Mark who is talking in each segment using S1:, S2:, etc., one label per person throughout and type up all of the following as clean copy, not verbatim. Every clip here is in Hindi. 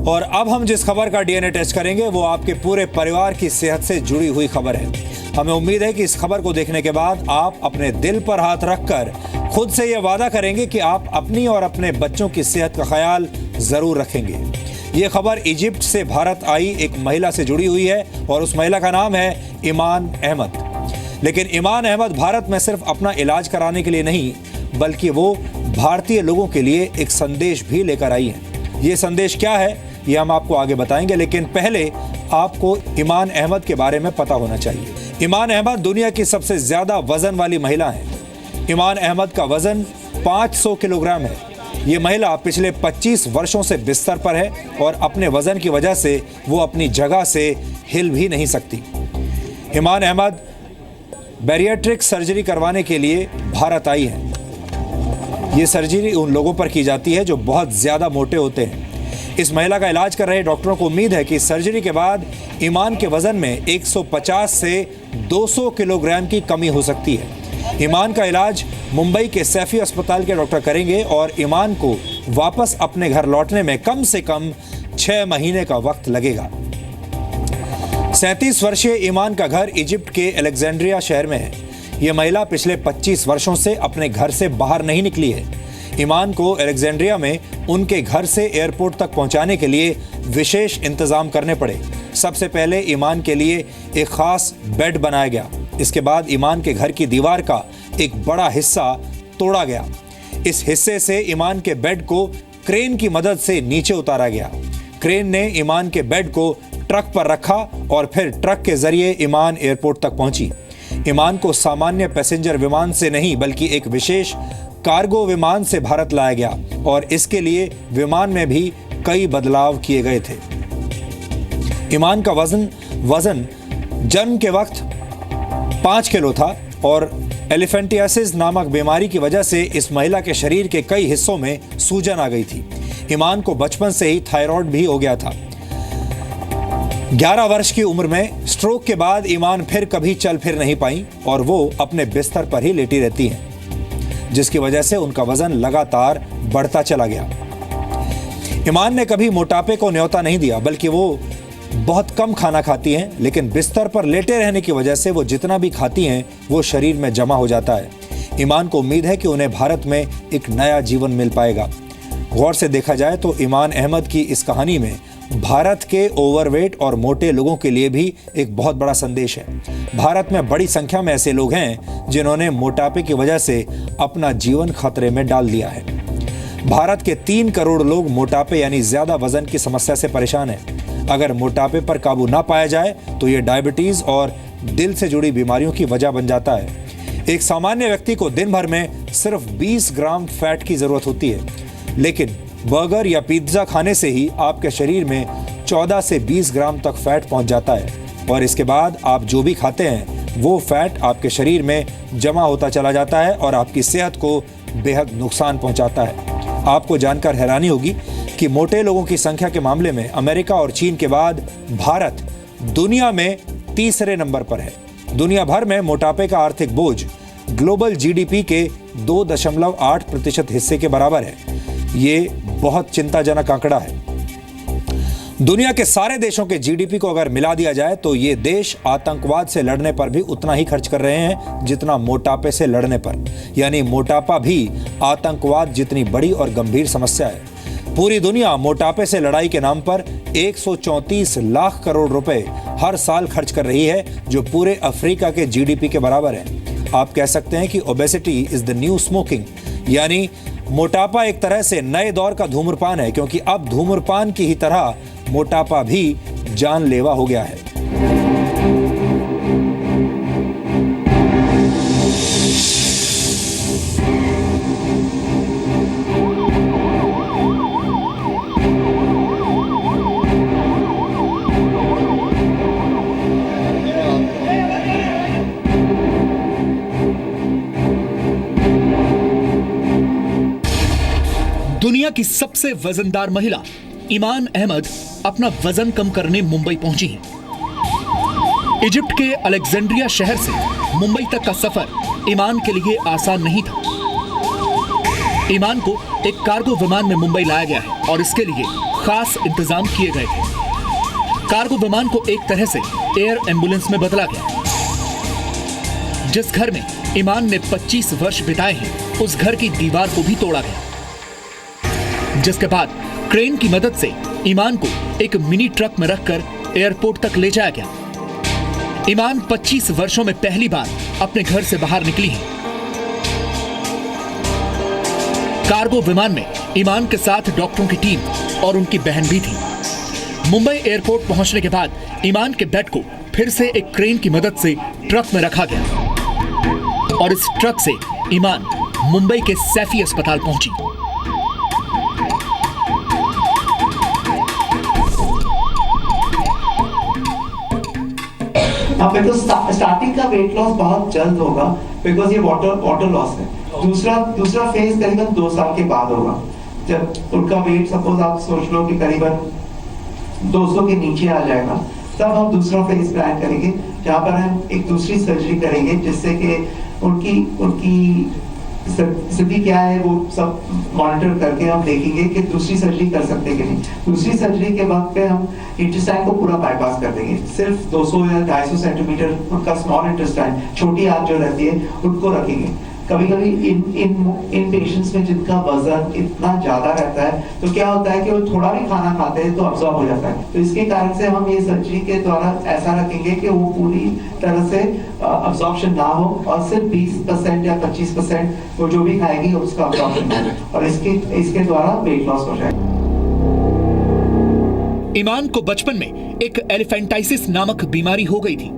S1: और अब हम जिस खबर का डीएनए टेस्ट करेंगे वो आपके पूरे परिवार की सेहत से जुड़ी हुई खबर है। हमें उम्मीद है कि इस खबर को देखने के बाद आप अपने दिल पर हाथ रखकर खुद से यह वादा करेंगे कि आप अपनी और अपने बच्चों की सेहत का ख्याल जरूर रखेंगे। ये खबर इजिप्ट से भारत आई एक महिला से जुड़ी हुई है और उस महिला का नाम है ईमान अहमद। लेकिन ईमान अहमद भारत में सिर्फ अपना इलाज कराने के लिए नहीं, बल्कि वो भारतीय लोगों के लिए एक संदेश भी लेकर आई है। ये संदेश क्या है ये हम आपको आगे बताएंगे, लेकिन पहले आपको ईमान अहमद के बारे में पता होना चाहिए। ईमान अहमद दुनिया की सबसे ज्यादा वजन वाली महिला है। ईमान अहमद का वजन 500 किलोग्राम है। ये महिला पिछले 25 वर्षों से बिस्तर पर है और अपने वजन की वजह से वो अपनी जगह से हिल भी नहीं सकती। ईमान अहमद बैरिएट्रिक सर्जरी करवाने के लिए भारत आई है। ये सर्जरी उन लोगों पर की जाती है जो बहुत ज़्यादा मोटे होते हैं। इस महिला का इलाज कर रहे डॉक्टरों को उम्मीद है कि सर्जरी के बाद ईमान के वजन में 150 से 200 किलोग्राम की कमी हो सकती है। ईमान का इलाज मुंबई के सैफी अस्पताल के डॉक्टर करेंगे और ईमान को वापस अपने घर लौटने में कम से कम 6 महीने का वक्त लगेगा। 37 वर्षीय ईमान का घर इजिप्ट के अलेक्जेंड्रिया शहर में है। यह महिला पिछले 25 वर्षों से अपने घर से बाहर नहीं निकली है। ईमान को अलेक्जेंड्रिया में उनके घर से एयरपोर्ट तक पहुंचाने के लिए विशेष इंतजाम करने पड़े। सबसे पहले ईमान के लिए एक खास बेड बनाया गया। इसके बाद ईमान के घर की दीवार का एक बड़ा हिस्सा तोड़ा गया। इस हिस्से से ईमान के बेड को क्रेन की मदद से नीचे उतारा गया। क्रेन ने ईमान के बेड को ट्रक पर रखा और फिर ट्रक के जरिए ईमान एयरपोर्ट तक पहुंची। ईमान को सामान्य पैसेंजर विमान से नहीं बल्कि एक विशेष कार्गो विमान से भारत लाया गया और इसके लिए विमान में भी कई बदलाव किए गए थे। ईमान का वजन जन्म के वक्त 5 किलो था और एलिफेंटियासिस नामक बीमारी की वजह से इस महिला के शरीर के कई हिस्सों में सूजन आ गई थी। ईमान को बचपन से ही थायराइड भी हो गया था। 11 वर्ष की उम्र में स्ट्रोक के बाद ईमान फिर कभी चल फिर नहीं पाई और वो अपने बिस्तर पर ही लेटी रहती हैं, जिसकी वजह से उनका वजन लगातार बढ़ता चला गया। ईमान ने कभी मोटापे को न्योता नहीं दिया, बल्कि वो बहुत कम खाना खाती हैं, लेकिन बिस्तर पर लेटे रहने की वजह से वो जितना भी खाती हैं वो शरीर में जमा हो जाता है। ईमान को उम्मीद है कि उन्हें भारत में एक नया जीवन मिल पाएगा। गौर से देखा जाए तो ईमान अहमद की इस कहानी में भारत के ओवरवेट और मोटे लोगों के लिए भी एक बहुत बड़ा संदेश है। भारत में बड़ी संख्या में ऐसे लोग हैं जिन्होंने मोटापे की वजह से अपना जीवन खतरे में डाल दिया है। भारत के 3 करोड़ लोग मोटापे यानी ज्यादा वजन की समस्या से परेशान हैं। अगर मोटापे पर काबू ना पाया जाए तो ये डायबिटीज और दिल से जुड़ी बीमारियों की वजह बन जाता है। एक सामान्य व्यक्ति को दिन भर में सिर्फ 20 ग्राम फैट की जरूरत होती है, लेकिन बर्गर या पिज्जा खाने से ही आपके शरीर में 14 से 20 ग्राम तक फैट पहुंच जाता है और इसके बाद आप जो भी खाते हैं वो फैट आपके शरीर में जमा होता चला जाता है और आपकी सेहत को बेहद नुकसान पहुंचाता है। आपको जानकर हैरानी होगी कि मोटे लोगों की संख्या के मामले में अमेरिका और चीन के बाद भारत दुनिया में 3रे नंबर पर है। दुनिया भर में मोटापे का आर्थिक बोझ ग्लोबल जीडीपी के 2.8% हिस्से के बराबर है। ये बहुत चिंताजनक आंकड़ा है। दुनिया के सारे देशों के जीडीपी को अगर मिला दिया जाए तो ये देश आतंकवाद से लड़ने पर भी उतना ही खर्च कर रहे हैं जितना मोटापे से लड़ने पर। यानी मोटापा भी आतंकवाद जितनी बड़ी और गंभीर समस्या है। पूरी दुनिया मोटापे से लड़ाई के नाम पर 134 लाख करोड़ रुपए हर साल खर्च कर रही है, जो पूरे अफ्रीका के जीडीपी के बराबर है। आप कह सकते हैं कि obesity is the new smoking, यानी मोटापा एक तरह से नए दौर का धूम्रपान है, क्योंकि अब धूम्रपान की ही तरह मोटापा भी जानलेवा हो गया है।
S2: दुनिया की सबसे वजनदार महिला ईमान अहमद अपना वजन कम करने मुंबई पहुंची हैं। इजिप्ट के अलेक्जेंड्रिया शहर से मुंबई तक का सफर ईमान के लिए आसान नहीं था। ईमान को एक कार्गो विमान में मुंबई लाया गया है और इसके लिए खास इंतजाम किए गए थे। कार्गो विमान को एक तरह से एयर एम्बुलेंस में बदला गया। जिस घर में ईमान ने 25 वर्ष बिताए हैं, उस घर की दीवार को भी तोड़ा गया, जिसके बाद क्रेन की मदद से ईमान को एक मिनी ट्रक में रखकर एयरपोर्ट तक ले जाया गया। ईमान 25 वर्षों में पहली बार अपने घर से बाहर निकली है। कार्गो विमान में ईमान के साथ डॉक्टरों की टीम और उनकी बहन भी थी। मुंबई एयरपोर्ट पहुंचने के बाद ईमान के बेड को फिर से एक क्रेन की मदद से ट्रक में रखा गया और इस ट्रक से ईमान मुंबई के सैफी अस्पताल पहुंची।
S3: तो स्टार्टिंग का वेट लॉस बहुत जल्द होगा बिकॉज ये वाटर लॉस है। दूसरा फेज करीबन 2 साल के बाद होगा, जब उनका वेट सपोज आप सोच लो कि करीबन 200 के नीचे आ जाएगा, तब हम दूसरा फेज प्लान करेंगे जहाँ पर हम एक दूसरी सर्जरी करेंगे जिससे कि उनकी स्थिति क्या है वो सब मॉनिटर करके हम देखेंगे कि दूसरी सर्जरी कर सकते हैं कि नहीं। दूसरी सर्जरी के वक्त पे हम इंटेस्टाइन को पूरा बाईपास कर देंगे, सिर्फ 200 या 250 सेंटीमीटर उनका स्मॉल इंटेस्टाइन, छोटी आंत जो रहती है उनको रखेंगे। कभी कभी इन पेशेंट्स में जिनका वजन इतना ज्यादा रहता है तो क्या होता है कि वो थोड़ा भी खाना खाते हैं तो अब्सॉर्ब हो जाता है, तो इसके कारण से हम ये सर्जरी के द्वारा ऐसा रखेंगे कि वो पूरी तरह से अब्सॉर्प्शन ना हो और सिर्फ 20% या 25% वो जो भी खाएगी उसका अब्सॉर्प्शन हो और इसके द्वारा वेट लॉस हो जाए।
S2: ईमान को बचपन में एक एलिफेंटाइसिस नामक बीमारी हो गई थी,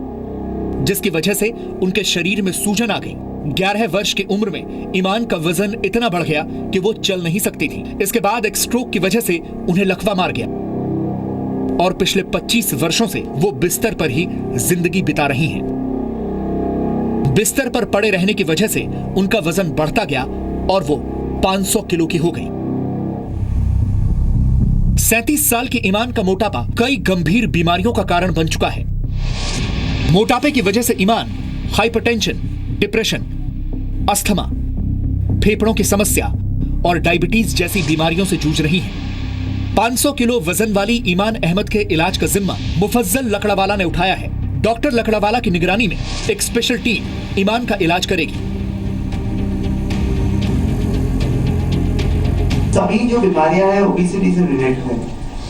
S2: जिसकी वजह से उनके शरीर में सूजन आ गई। 11 वर्ष की उम्र में ईमान का वजन इतना बढ़ गया कि वो चल नहीं सकती थी। इसके बाद एक स्ट्रोक की वजह से उन्हें लकवा मार गया और पिछले 25 वर्षों से वो बिस्तर पर ही जिंदगी बिता रही हैं। बिस्तर पर पड़े रहने की वजह से उनका वजन बढ़ता गया और वो 500 किलो की हो गई। 37 साल की ईमान का मोटापा कई गंभीर बीमारियों का कारण बन चुका है। मोटापे की वजह से ईमान हाइपरटेंशन, डिप्रेशन, अस्थमा, फेफड़ों की समस्या और डायबिटीज जैसी बीमारियों से जूझ रही हैं। 500 किलो वजन वाली ईमान अहमद के इलाज का जिम्मा मुफज्जल लकड़ावाला ने उठाया है। डॉक्टर लकड़ावाला की निगरानी में एक स्पेशल टीम ईमान का इलाज करेगी।
S3: सभी जो बीमारियां हैं ओबेसिटी से रिलेटेड है,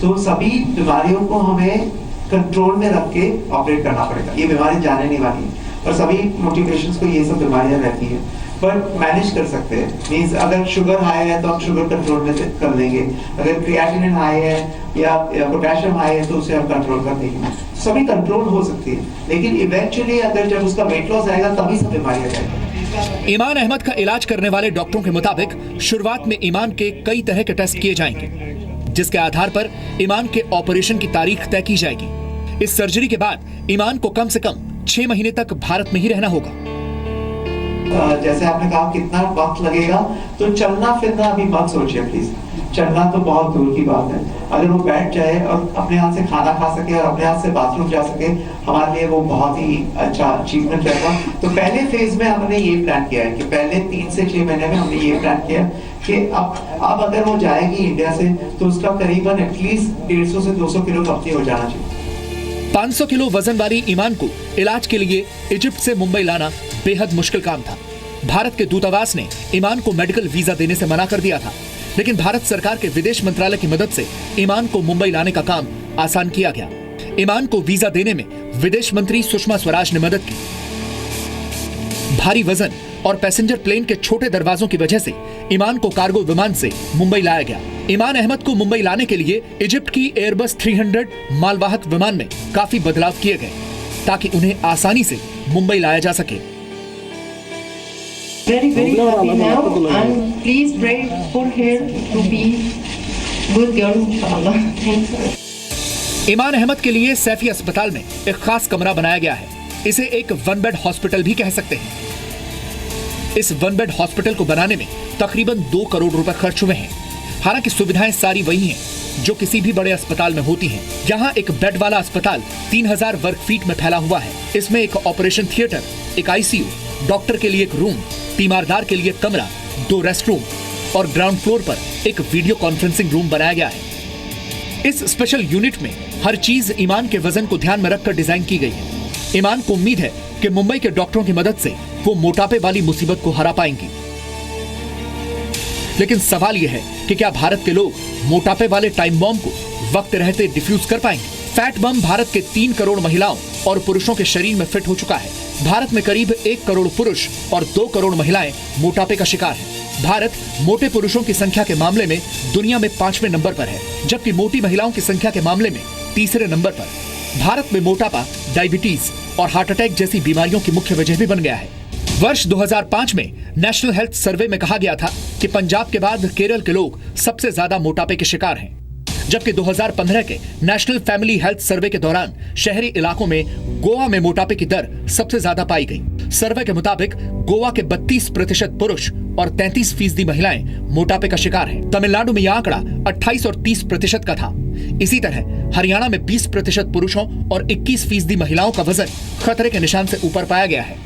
S3: तो सभी बीमारियों को हमें कंट्रोल में रख के ऑपरेट करना पड़ेगा। ये बीमारी जाने नहीं वाली है और सभी मोटिवेशंस को ये सब बीमारियां रहती है, पर मैनेज कर सकते हैं। मींस अगर शुगर हाई है तो हम शुगर कंट्रोल में कर लेंगे, अगर क्रिएटिनिन हाई है या पोटेशियम हाई है तो उसे हम कंट्रोल कर देंगे। सभी कंट्रोल हो सकती है, लेकिन इवेंचुअली अगर जब उसका वेट लॉस आएगा तभी सब बीमारियां जाएगी।
S2: ईमान अहमद का इलाज करने वाले डॉक्टरों के मुताबिक शुरुआत में ईमान के कई तरह के टेस्ट किए जाएंगे, जिसके आधार पर ईमान के ऑपरेशन की तारीख तय की जाएगी। इस सर्जरी के बाद ईमान को कम से कम 6 महीने तक भारत में ही रहना होगा।
S3: जैसे आपने कहा कितना वक्त लगेगा, तो चलना फिरना अभी मत सोचिए प्लीज। चलना तो बहुत दूर की बात है। अगर वो बैठ जाए और अपने हाथ से खाना खा सके और अपने हाथ से बाथरूम जा सके, हमारे लिए वो बहुत ही अच्छा अचीवमेंट रहेगा। तो पहले फेज में हमने ये प्लान किया है कि पहले 3 से 6 महीने में हमने ये प्लान किया कि अब अगर वो जाएगी इंडिया से तो उसका करीबन एटलीस्ट 150 से 200 किलो कम हो जाना चाहिए।
S2: 500 किलो वजन वाली ईमान को इलाज के लिए इजिप्ट से मुंबई लाना बेहद मुश्किल काम था। भारत के दूतावास ने ईमान को मेडिकल वीजा देने से मना कर दिया था, लेकिन भारत सरकार के विदेश मंत्रालय की मदद से ईमान को मुंबई लाने का काम आसान किया गया। ईमान को वीजा देने में विदेश मंत्री सुषमा स्वराज ने मदद की। भारी वजन और पैसेंजर प्लेन के छोटे दरवाजों की वजह से ईमान को कार्गो विमान से मुंबई लाया गया। ईमान अहमद को मुंबई लाने के लिए इजिप्ट की एयरबस 300 मालवाहक विमान में काफी बदलाव किए गए ताकि उन्हें आसानी से मुंबई लाया जा सके।
S4: Very happy now, and please pray for her to be good girl, inshallah. Thanks.
S2: ईमान अहमद के लिए सैफी अस्पताल में एक खास कमरा बनाया गया है। इसे एक 1 बेड हॉस्पिटल भी कह सकते हैं। इस 1 बेड हॉस्पिटल को बनाने में तकरीबन 2 करोड़ रुपए खर्च हुए हैं। हालांकि सुविधाएं सारी वही हैं जो किसी भी बड़े अस्पताल में होती हैं। यहाँ एक बेड वाला अस्पताल 3000 वर्ग फीट में फैला हुआ है। इसमें एक ऑपरेशन थिएटर, एक आईसीयू, डॉक्टर के लिए एक रूम, तीमारदार के लिए कमरा, 2 रेस्ट रूम और ग्राउंड फ्लोर पर एक वीडियो कॉन्फ्रेंसिंग रूम बनाया गया है। इस स्पेशल यूनिट में हर चीज ईमान के वजन को ध्यान में रखकर डिजाइन की गई है। ईमान को उम्मीद है कि मुंबई के डॉक्टरों की मदद से वो मोटापे वाली मुसीबत को हरा पाएंगी। लेकिन सवाल यह है कि क्या भारत के लोग मोटापे वाले टाइम बॉम्ब को वक्त रहते डिफ्यूज कर पाएंगे? फैट बम भारत के 3 करोड़ महिलाओं और पुरुषों के शरीर में फिट हो चुका है। भारत में करीब 1 करोड़ पुरुष और 2 करोड़ महिलाएं मोटापे का शिकार हैं। भारत मोटे पुरुषों की संख्या के मामले में दुनिया में 5वें नंबर पर है, जबकि मोटी महिलाओं की संख्या के मामले में 3रे नंबर पर। भारत में मोटापा, डायबिटीज और हार्ट अटैक जैसी बीमारियों की मुख्य वजह भी बन गया है। वर्ष 2005 में नेशनल हेल्थ सर्वे में कहा गया था कि पंजाब के बाद केरल के लोग सबसे ज्यादा मोटापे के शिकार हैं, जबकि 2015 के नेशनल फैमिली हेल्थ सर्वे के दौरान शहरी इलाकों में गोवा में मोटापे की दर सबसे ज्यादा पाई गई। सर्वे के मुताबिक गोवा के 32% पुरुष और 33% महिलाएं मोटापे का शिकार हैं। तमिलनाडु में यह आंकड़ा 28 और 30% का था। इसी तरह हरियाणा में 20% पुरुषों और 21% महिलाओं का वजन खतरे के निशान से ऊपर पाया गया है।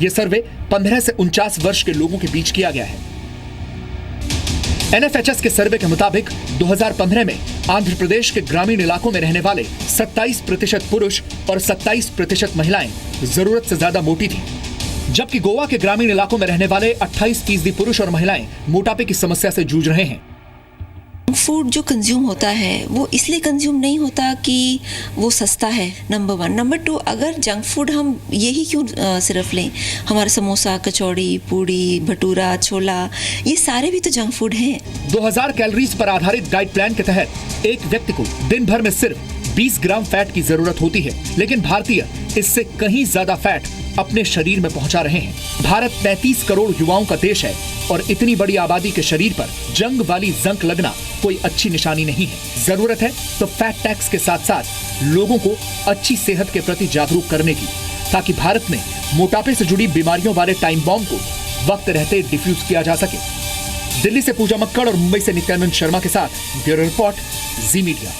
S2: यह सर्वे 15 से 49 वर्ष के लोगों के बीच किया गया है। NFHS के सर्वे के मुताबिक 2015 में आंध्र प्रदेश के ग्रामीण इलाकों में रहने वाले 27% पुरुष और 27% महिलाएं जरूरत से ज्यादा मोटी थी, जबकि गोवा के ग्रामीण इलाकों में रहने वाले 28% पुरुष और महिलाएं मोटापे की समस्या से जूझ रहे हैं।
S5: फूड जो कंज्यूम होता है वो इसलिए कंज्यूम नहीं होता कि वो सस्ता है, नंबर 1। नंबर 2, अगर जंक फूड हम यही क्यों सिर्फ लें, हमारा समोसा, कचौड़ी, पूड़ी, भटूरा, छोला, ये सारे भी तो जंक फूड हैं।
S2: 2000 कैलोरीज पर आधारित डाइट प्लान के तहत एक व्यक्ति को दिन भर में सिर्फ 20 ग्राम फैट की जरूरत होती है, लेकिन भारतीय इससे कहीं ज्यादा फैट अपने शरीर में पहुंचा रहे हैं। भारत 35 करोड़ युवाओं का देश है और इतनी बड़ी आबादी के शरीर पर जंग वाली जंक लगना कोई अच्छी निशानी नहीं है। जरूरत है तो फैट टैक्स के साथ साथ लोगों को अच्छी सेहत के प्रति जागरूक करने की, ताकि भारत में मोटापे से जुड़ी बीमारियों वाले टाइम बॉम्ब को वक्त रहते डिफ्यूज किया जा सके। दिल्ली से पूजा मक्कड़ और मुंबई से नित्यानंद शर्मा के साथ ब्यूरो रिपोर्ट, जी मीडिया।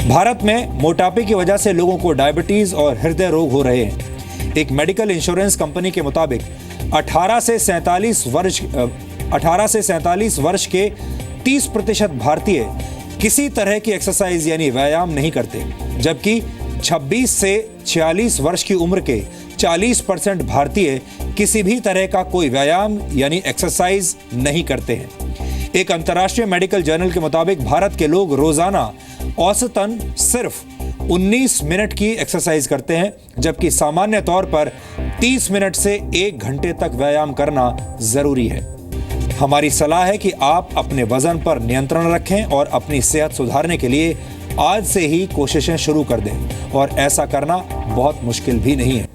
S1: भारत में मोटापे की वजह से लोगों को डायबिटीज और हृदय रोग हो रहे हैं। एक मेडिकल इंश्योरेंस कंपनी के मुताबिक 18 से 47 वर्ष के 30% भारतीय किसी तरह की एक्सरसाइज यानी व्यायाम नहीं करते, जबकि 26 से 46 वर्ष की उम्र के 40% भारतीय किसी भी तरह का कोई व्यायाम यानी एक्सरसाइज नहीं करते हैं। एक अंतर्राष्ट्रीय मेडिकल जर्नल के मुताबिक भारत के लोग रोजाना औसतन सिर्फ 19 मिनट की एक्सरसाइज करते हैं, जबकि सामान्य तौर पर 30 मिनट से 1 घंटे तक व्यायाम करना जरूरी है। हमारी सलाह है कि आप अपने वजन पर नियंत्रण रखें और अपनी सेहत सुधारने के लिए आज से ही कोशिशें शुरू कर दें, और ऐसा करना बहुत मुश्किल भी नहीं है।